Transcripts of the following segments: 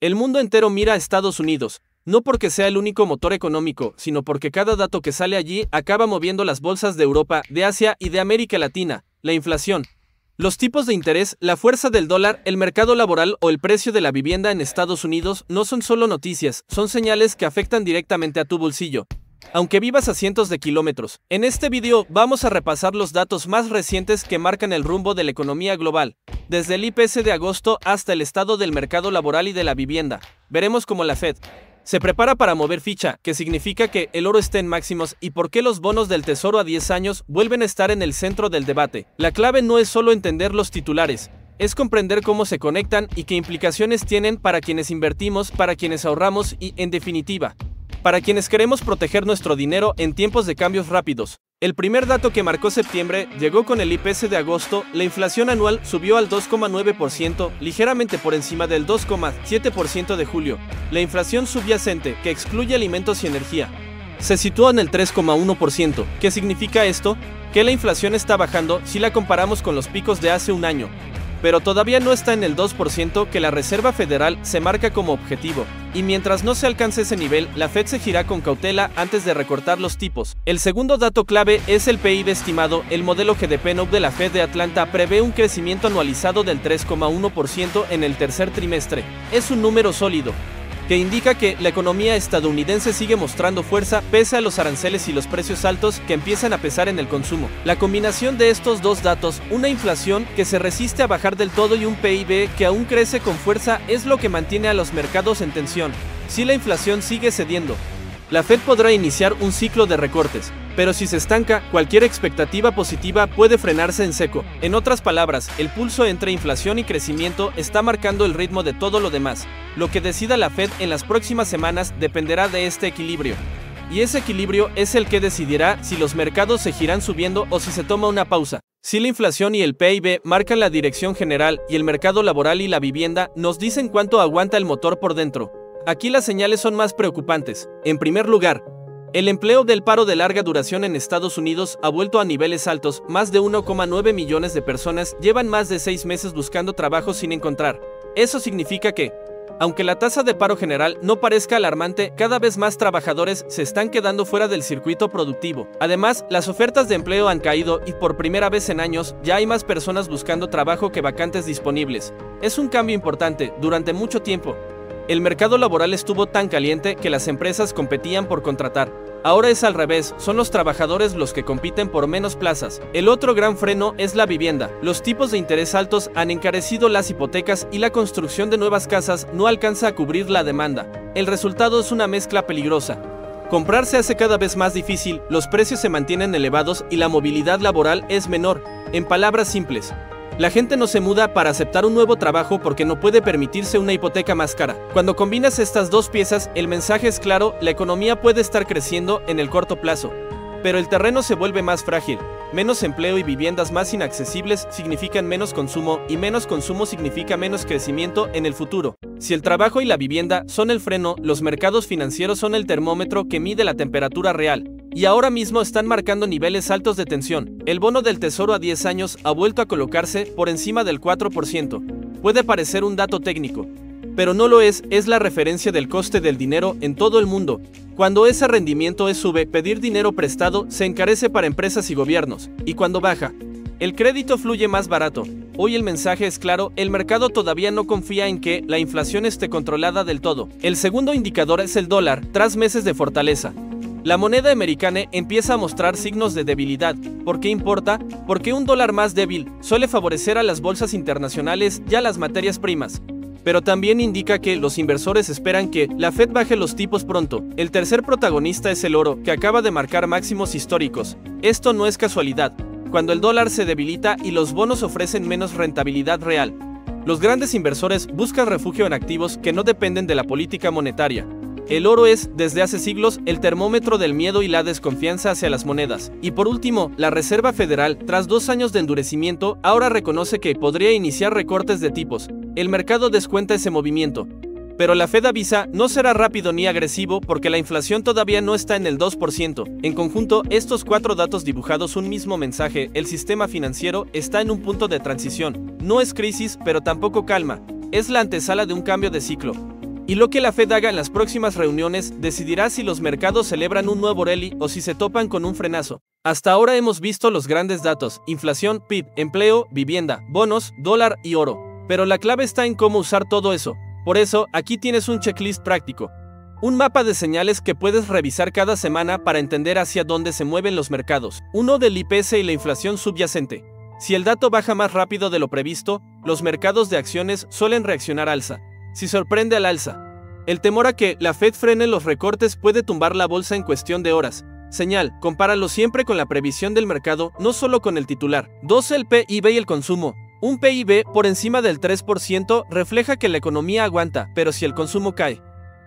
El mundo entero mira a Estados Unidos, no porque sea el único motor económico, sino porque cada dato que sale allí acaba moviendo las bolsas de Europa, de Asia y de América Latina. La inflación, los tipos de interés, la fuerza del dólar, el mercado laboral o el precio de la vivienda en Estados Unidos no son solo noticias, son señales que afectan directamente a tu bolsillo. Aunque vivas a cientos de kilómetros, en este video vamos a repasar los datos más recientes que marcan el rumbo de la economía global, desde el IPC de agosto hasta el estado del mercado laboral y de la vivienda. Veremos cómo la Fed se prepara para mover ficha, que significa que el oro está en máximos y por qué los bonos del Tesoro a 10 años vuelven a estar en el centro del debate. La clave no es solo entender los titulares, es comprender cómo se conectan y qué implicaciones tienen para quienes invertimos, para quienes ahorramos y, en definitiva, para quienes queremos proteger nuestro dinero en tiempos de cambios rápidos. El primer dato que marcó septiembre llegó con el IPC de agosto. La inflación anual subió al 2,9%, ligeramente por encima del 2,7% de julio. La inflación subyacente, que excluye alimentos y energía, se situó en el 3,1%. ¿Qué significa esto? Que la inflación está bajando si la comparamos con los picos de hace un año, pero todavía no está en el 2% que la Reserva Federal se marca como objetivo, y mientras no se alcance ese nivel, la Fed seguirá con cautela antes de recortar los tipos. El segundo dato clave es el PIB estimado. El modelo GDP NOW de la Fed de Atlanta prevé un crecimiento anualizado del 3,1% en el tercer trimestre. Es un número sólido, que indica que la economía estadounidense sigue mostrando fuerza pese a los aranceles y los precios altos que empiezan a pesar en el consumo. La combinación de estos dos datos, una inflación que se resiste a bajar del todo y un PIB que aún crece con fuerza, es lo que mantiene a los mercados en tensión. Si la inflación sigue cediendo, la Fed podrá iniciar un ciclo de recortes, pero si se estanca, cualquier expectativa positiva puede frenarse en seco. En otras palabras, el pulso entre inflación y crecimiento está marcando el ritmo de todo lo demás. Lo que decida la Fed en las próximas semanas dependerá de este equilibrio. Y ese equilibrio es el que decidirá si los mercados seguirán subiendo o si se toma una pausa. Si la inflación y el PIB marcan la dirección general y el mercado laboral y la vivienda nos dicen cuánto aguanta el motor por dentro, aquí las señales son más preocupantes. En primer lugar, el empleo del paro de larga duración en Estados Unidos ha vuelto a niveles altos. Más de 1,9 millones de personas llevan más de 6 meses buscando trabajo sin encontrar. Eso significa que, aunque la tasa de paro general no parezca alarmante, cada vez más trabajadores se están quedando fuera del circuito productivo. Además, las ofertas de empleo han caído y por primera vez en años ya hay más personas buscando trabajo que vacantes disponibles. Es un cambio importante. Durante mucho tiempo, el mercado laboral estuvo tan caliente que las empresas competían por contratar. Ahora es al revés, son los trabajadores los que compiten por menos plazas. El otro gran freno es la vivienda. Los tipos de interés altos han encarecido las hipotecas y la construcción de nuevas casas no alcanza a cubrir la demanda. El resultado es una mezcla peligrosa. Comprar se hace cada vez más difícil, los precios se mantienen elevados y la movilidad laboral es menor. En palabras simples, la gente no se muda para aceptar un nuevo trabajo porque no puede permitirse una hipoteca más cara. Cuando combinas estas dos piezas, el mensaje es claro: la economía puede estar creciendo en el corto plazo, pero el terreno se vuelve más frágil. Menos empleo y viviendas más inaccesibles significan menos consumo, y menos consumo significa menos crecimiento en el futuro. Si el trabajo y la vivienda son el freno, los mercados financieros son el termómetro que mide la temperatura real. Y ahora mismo están marcando niveles altos de tensión. El bono del Tesoro a 10 años ha vuelto a colocarse por encima del 4%. Puede parecer un dato técnico, pero no lo es la referencia del coste del dinero en todo el mundo. Cuando ese rendimiento sube, pedir dinero prestado se encarece para empresas y gobiernos, y cuando baja, el crédito fluye más barato. Hoy el mensaje es claro: el mercado todavía no confía en que la inflación esté controlada del todo. El segundo indicador es el dólar, tras meses de fortaleza. La moneda americana empieza a mostrar signos de debilidad. ¿Por qué importa? Porque un dólar más débil suele favorecer a las bolsas internacionales y a las materias primas. Pero también indica que los inversores esperan que la Fed baje los tipos pronto. El tercer protagonista es el oro, que acaba de marcar máximos históricos. Esto no es casualidad. Cuando el dólar se debilita y los bonos ofrecen menos rentabilidad real, los grandes inversores buscan refugio en activos que no dependen de la política monetaria. El oro es, desde hace siglos, el termómetro del miedo y la desconfianza hacia las monedas. Y por último, la Reserva Federal, tras 2 años de endurecimiento, ahora reconoce que podría iniciar recortes de tipos. El mercado descuenta ese movimiento, pero la Fed avisa: no será rápido ni agresivo porque la inflación todavía no está en el 2%. En conjunto, estos 4 datos dibujados un mismo mensaje: el sistema financiero está en un punto de transición. No es crisis, pero tampoco calma. Es la antesala de un cambio de ciclo. Y lo que la Fed haga en las próximas reuniones decidirá si los mercados celebran un nuevo rally o si se topan con un frenazo. Hasta ahora hemos visto los grandes datos: inflación, PIB, empleo, vivienda, bonos, dólar y oro. Pero la clave está en cómo usar todo eso. Por eso, aquí tienes un checklist práctico. Un mapa de señales que puedes revisar cada semana para entender hacia dónde se mueven los mercados. Uno del IPC y la inflación subyacente. Si el dato baja más rápido de lo previsto, los mercados de acciones suelen reaccionar alza. Si sorprende al alza, el temor a que la Fed frene los recortes puede tumbar la bolsa en cuestión de horas. Señal: compáralo siempre con la previsión del mercado, no solo con el titular. 2. El PIB y el consumo. Un PIB por encima del 3% refleja que la economía aguanta, pero si el consumo cae,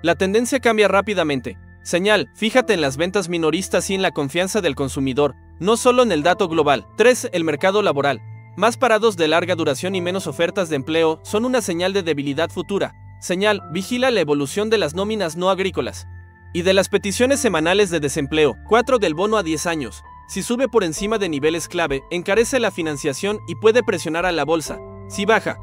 la tendencia cambia rápidamente. Señal: fíjate en las ventas minoristas y en la confianza del consumidor, no solo en el dato global. 3. El mercado laboral. Más parados de larga duración y menos ofertas de empleo son una señal de debilidad futura. Señal: vigila la evolución de las nóminas no agrícolas y de las peticiones semanales de desempleo. 4. Del bono a 10 años. Si sube por encima de niveles clave, encarece la financiación y puede presionar a la bolsa. Si baja,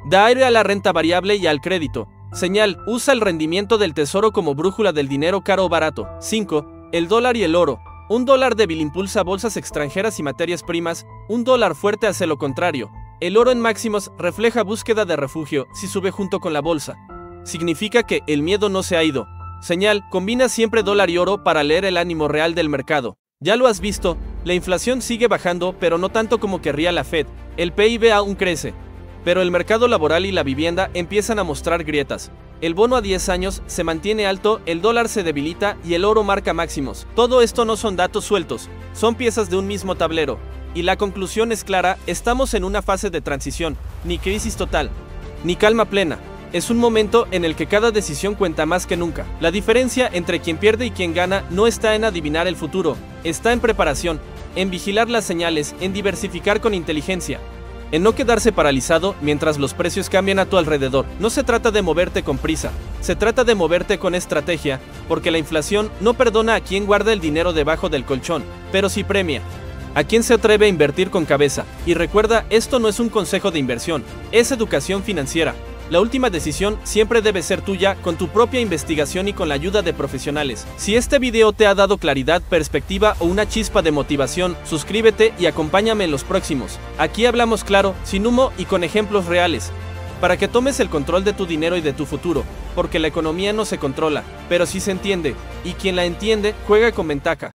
da aire a la renta variable y al crédito. Señal: usa el rendimiento del tesoro como brújula del dinero caro o barato. 5. El dólar y el oro. Un dólar débil impulsa bolsas extranjeras y materias primas, un dólar fuerte hace lo contrario. El oro en máximos refleja búsqueda de refugio. Si sube junto con la bolsa, significa que el miedo no se ha ido. Señal: combina siempre dólar y oro para leer el ánimo real del mercado. Ya lo has visto, la inflación sigue bajando, pero no tanto como querría la Fed. El PIB aún crece, pero el mercado laboral y la vivienda empiezan a mostrar grietas. El bono a 10 años se mantiene alto, el dólar se debilita y el oro marca máximos. Todo esto no son datos sueltos, son piezas de un mismo tablero. Y la conclusión es clara: estamos en una fase de transición, ni crisis total, ni calma plena. Es un momento en el que cada decisión cuenta más que nunca. La diferencia entre quien pierde y quien gana no está en adivinar el futuro, está en preparación, en vigilar las señales, en diversificar con inteligencia, en no quedarse paralizado mientras los precios cambian a tu alrededor. No se trata de moverte con prisa, se trata de moverte con estrategia, porque la inflación no perdona a quien guarda el dinero debajo del colchón, pero sí premia a quien se atreve a invertir con cabeza. Y recuerda, esto no es un consejo de inversión, es educación financiera. La última decisión siempre debe ser tuya, con tu propia investigación y con la ayuda de profesionales. Si este video te ha dado claridad, perspectiva o una chispa de motivación, suscríbete y acompáñame en los próximos. Aquí hablamos claro, sin humo y con ejemplos reales, para que tomes el control de tu dinero y de tu futuro, porque la economía no se controla, pero sí se entiende, y quien la entiende, juega con ventaja.